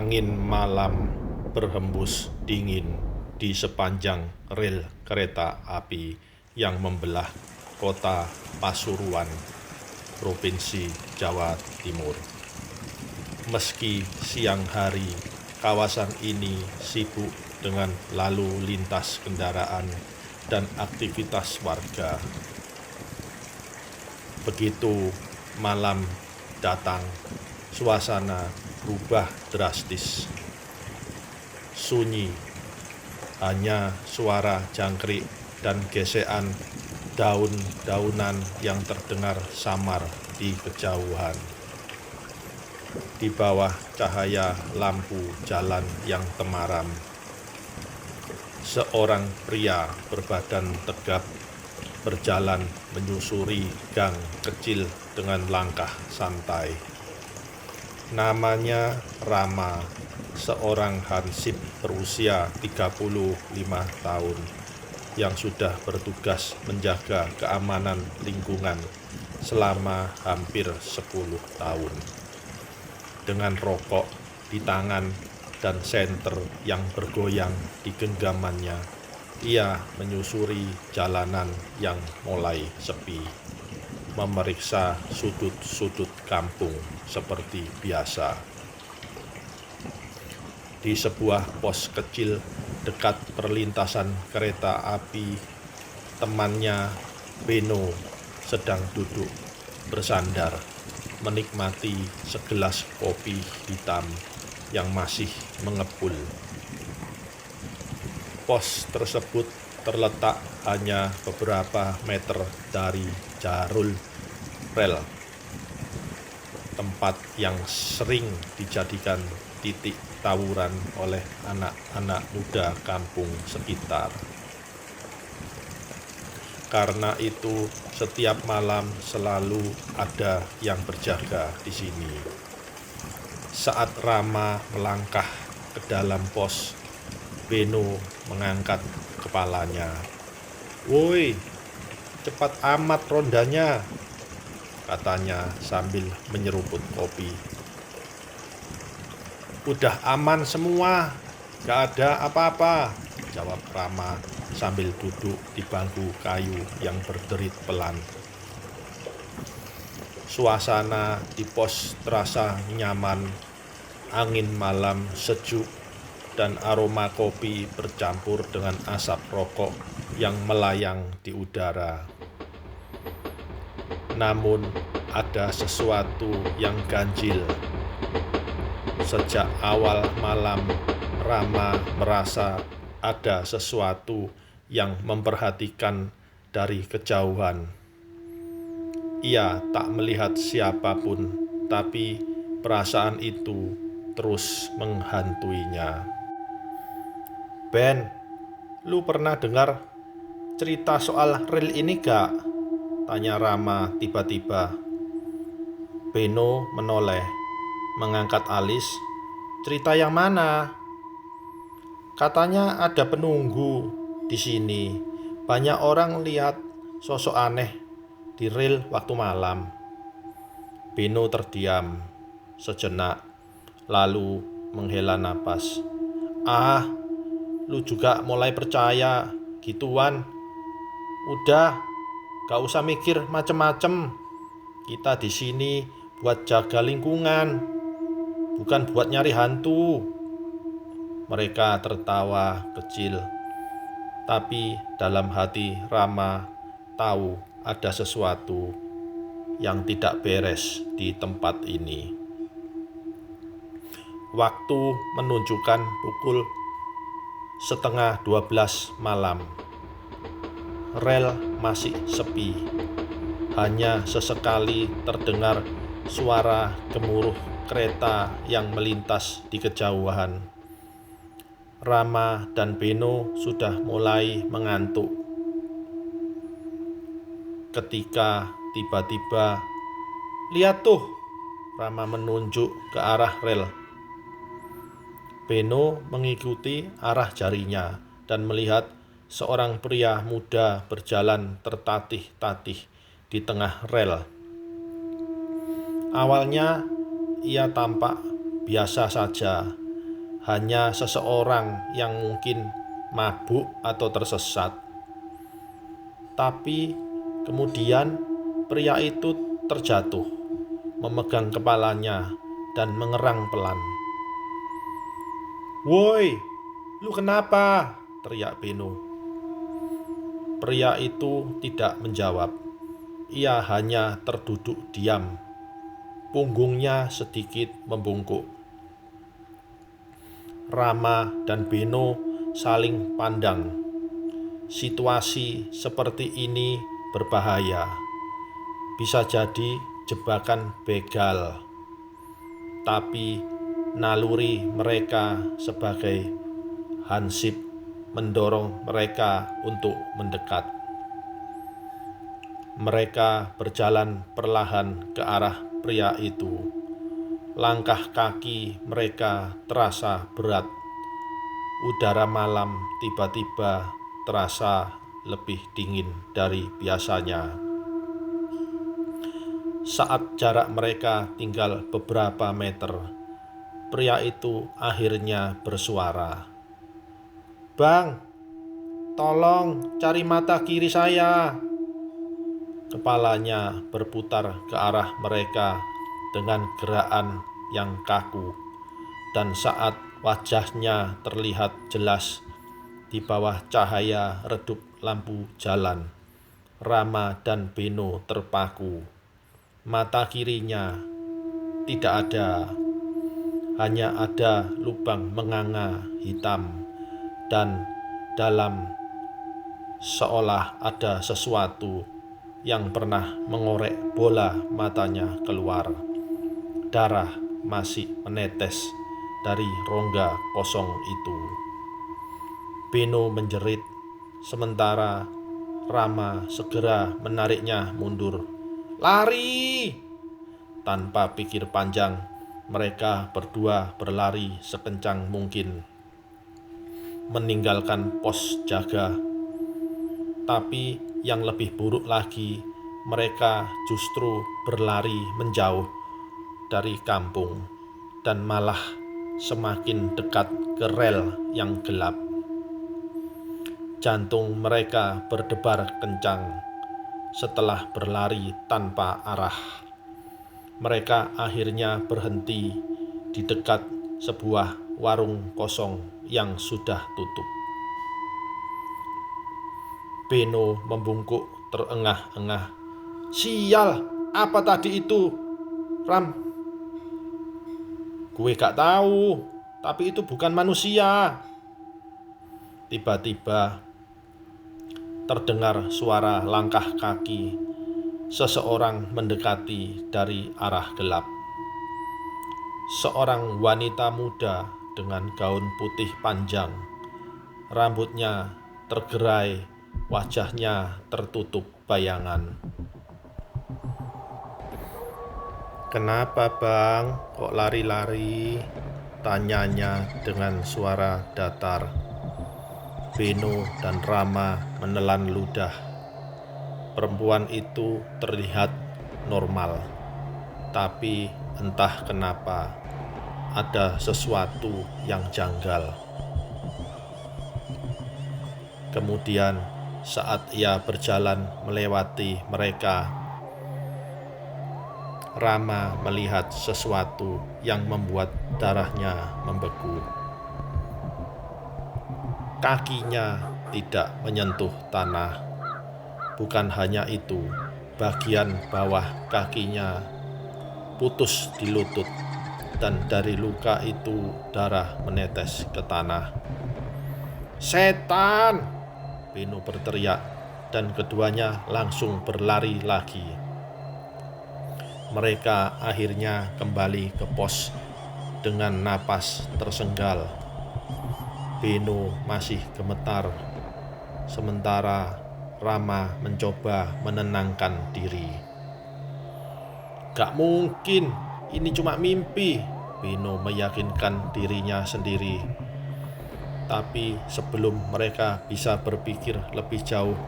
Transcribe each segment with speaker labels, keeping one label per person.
Speaker 1: Angin malam berhembus dingin di sepanjang rel kereta api yang membelah kota Pasuruan, Provinsi Jawa Timur. Meski siang hari, kawasan ini sibuk dengan lalu lintas kendaraan dan aktivitas warga. Begitu malam datang, suasana berubah drastis. Sunyi, hanya suara jangkrik dan gesekan daun-daunan yang terdengar samar di kejauhan. Di bawah cahaya lampu jalan yang temaram, seorang pria berbadan tegap berjalan menyusuri gang kecil dengan langkah santai. Namanya Rama, seorang hansip berusia 35 tahun yang sudah bertugas menjaga keamanan lingkungan selama hampir 10 tahun. Dengan rokok di tangan dan senter yang bergoyang di genggamannya, ia menyusuri jalanan yang mulai sepi, memeriksa sudut-sudut kampung seperti biasa. Di sebuah pos kecil dekat perlintasan kereta api, temannya Beno sedang duduk bersandar menikmati segelas kopi hitam yang masih mengepul. Pos tersebut terletak hanya beberapa meter dari jalur rel, tempat yang sering dijadikan titik tawuran oleh anak-anak muda kampung sekitar. Karena itu, setiap malam selalu ada yang berjaga di sini. Saat Rama melangkah ke dalam pos, Beno mengangkat kepalanya. "Woi, cepat amat rondanya," katanya sambil menyeruput kopi. "Udah aman semua, gak ada apa-apa," jawab Rama sambil duduk di bangku kayu yang berderit pelan. Suasana di pos terasa nyaman, angin malam sejuk dan aroma kopi bercampur dengan asap rokok yang melayang di udara. Namun ada sesuatu yang ganjil. Sejak awal malam, Rama merasa ada sesuatu yang memperhatikan dari kejauhan. Ia tak melihat siapapun, tapi perasaan itu terus menghantuinya. "Ben, lu pernah dengar cerita soal rel ini gak?" tanya Rama tiba-tiba. Beno menoleh, mengangkat alis. "Cerita yang mana?" "Katanya ada penunggu di sini. Banyak orang lihat sosok aneh di rel waktu malam." Beno terdiam sejenak, lalu menghela napas. "Ah, lu juga mulai percaya gituan. Udah, gak usah mikir macem-macem. Kita di sini buat jaga lingkungan, bukan buat nyari hantu." Mereka tertawa kecil, tapi dalam hati Rama tahu ada sesuatu yang tidak beres di tempat ini. Waktu menunjukkan pukul 11:30 malam. Rel masih sepi. Hanya sesekali terdengar suara gemuruh kereta yang melintas di kejauhan. Rama dan Beno sudah mulai mengantuk ketika tiba-tiba, "Lihat tuh," Rama menunjuk ke arah rel. Beno mengikuti arah jarinya dan melihat seorang pria muda berjalan tertatih-tatih di tengah rel. Awalnya ia tampak biasa saja, hanya seseorang yang mungkin mabuk atau tersesat. Tapi kemudian pria itu terjatuh, memegang kepalanya dan mengerang pelan. "Woi, lu kenapa?" teriak Beno. Pria itu tidak menjawab. Ia hanya terduduk diam. Punggungnya sedikit membungkuk. Rama dan Beno saling pandang. Situasi seperti ini berbahaya. Bisa jadi jebakan begal. Tapi naluri mereka sebagai hansip mendorong mereka untuk mendekat. Mereka berjalan perlahan ke arah pria itu. Langkah kaki mereka terasa berat. Udara malam tiba-tiba terasa lebih dingin dari biasanya. Saat jarak mereka tinggal beberapa meter, pria itu akhirnya bersuara, "Bang, tolong cari mata kiri saya." Kepalanya berputar ke arah mereka dengan gerakan yang kaku, dan saat wajahnya terlihat jelas di bawah cahaya redup lampu jalan, Rama dan Beno terpaku. Mata kirinya tidak ada, hanya ada lubang menganga hitam, dan dalam seolah ada sesuatu yang pernah mengorek bola matanya keluar. Darah masih menetes dari rongga kosong itu. Beno menjerit, sementara Rama segera menariknya mundur. "Lari!" Tanpa pikir panjang, mereka berdua berlari sekencang mungkin, meninggalkan pos jaga. Tapi yang lebih buruk lagi, mereka justru berlari menjauh dari kampung dan malah semakin dekat ke rel yang gelap. Jantung mereka berdebar kencang setelah berlari tanpa arah. Mereka akhirnya berhenti di dekat sebuah warung kosong yang sudah tutup. Beno membungkuk terengah-engah. "Sial, apa tadi itu, Ram?" "Gue gak tahu, tapi itu bukan manusia." Tiba-tiba terdengar suara langkah kaki. Seseorang mendekati dari arah gelap. Seorang wanita muda dengan gaun putih panjang. Rambutnya tergerai, wajahnya tertutup bayangan. "Kenapa, Bang? Kok lari-lari?" tanyanya dengan suara datar. Beno dan Rama menelan ludah. Perempuan itu terlihat normal, tapi entah kenapa ada sesuatu yang janggal. Kemudian saat ia berjalan melewati mereka, Rama melihat sesuatu yang membuat darahnya membeku. Kakinya tidak menyentuh tanah. Bukan hanya itu, bagian bawah kakinya putus di lutut, dan dari luka itu darah menetes ke tanah. "Setan!" Beno berteriak, dan keduanya langsung berlari lagi. Mereka akhirnya kembali ke pos dengan napas tersenggal. Beno masih gemetar, sementara Rama mencoba menenangkan diri. "Gak mungkin, ini cuma mimpi," Beno meyakinkan dirinya sendiri. Tapi sebelum mereka bisa berpikir lebih jauh,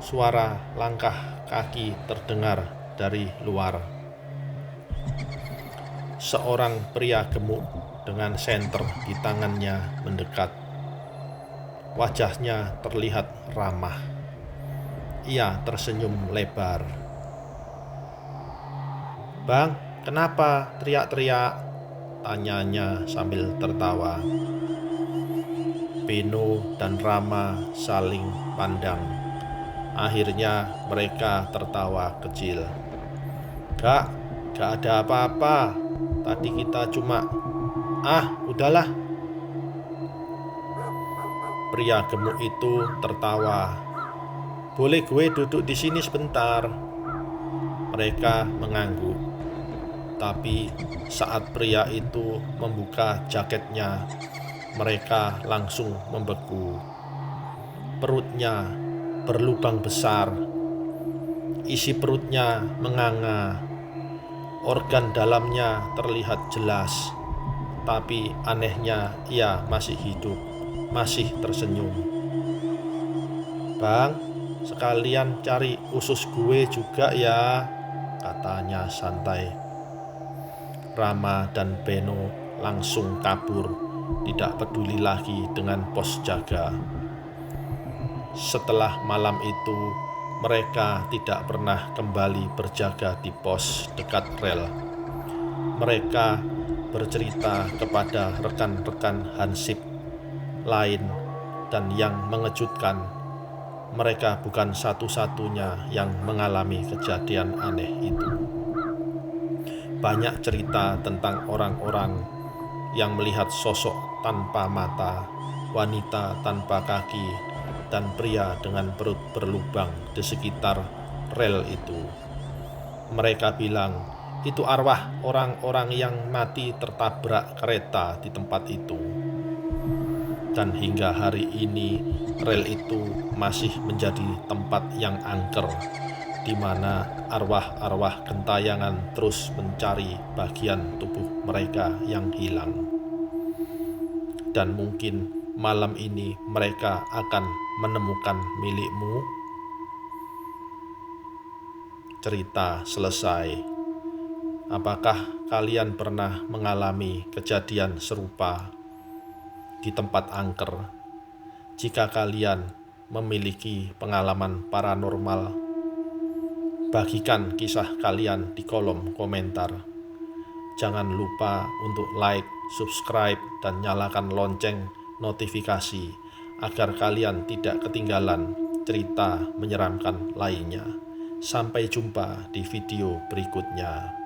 Speaker 1: suara langkah kaki terdengar dari luar. Seorang pria gemuk dengan senter di tangannya mendekat. Wajahnya terlihat ramah. Ia tersenyum lebar. "Bang, kenapa teriak-teriak?" tanyanya sambil tertawa. Beno dan Rama saling pandang. Akhirnya mereka tertawa kecil. Gak ada apa-apa. Tadi kita cuma... udahlah." Pria gemuk itu tertawa. "Boleh gue duduk di sini sebentar?" Mereka mengangguk. Tapi saat pria itu membuka jaketnya, mereka langsung membeku. Perutnya berlubang besar. Isi perutnya menganga. Organ dalamnya terlihat jelas. Tapi anehnya ia masih hidup, masih tersenyum. "Bang, sekalian cari usus gue juga ya," katanya santai. Rama dan Beno langsung kabur, tidak peduli lagi dengan pos jaga. Setelah malam itu, mereka tidak pernah kembali berjaga di pos dekat rel. Mereka bercerita kepada rekan-rekan Hansip lain, dan yang mengejutkan, mereka bukan satu-satunya yang mengalami kejadian aneh itu. Banyak cerita tentang orang-orang yang melihat sosok tanpa mata, wanita tanpa kaki, dan pria dengan perut berlubang di sekitar rel itu. Mereka bilang itu arwah orang-orang yang mati tertabrak kereta di tempat itu. Dan hingga hari ini, rel itu masih menjadi tempat yang angker, di mana arwah-arwah gentayangan terus mencari bagian tubuh mereka yang hilang. Dan mungkin malam ini mereka akan menemukan milikmu. Cerita selesai. Apakah kalian pernah mengalami kejadian serupa di tempat angker? Jika kalian memiliki pengalaman paranormal, bagikan kisah kalian di kolom komentar. Jangan lupa untuk like, subscribe, dan nyalakan lonceng notifikasi agar kalian tidak ketinggalan cerita menyeramkan lainnya. Sampai jumpa di video berikutnya.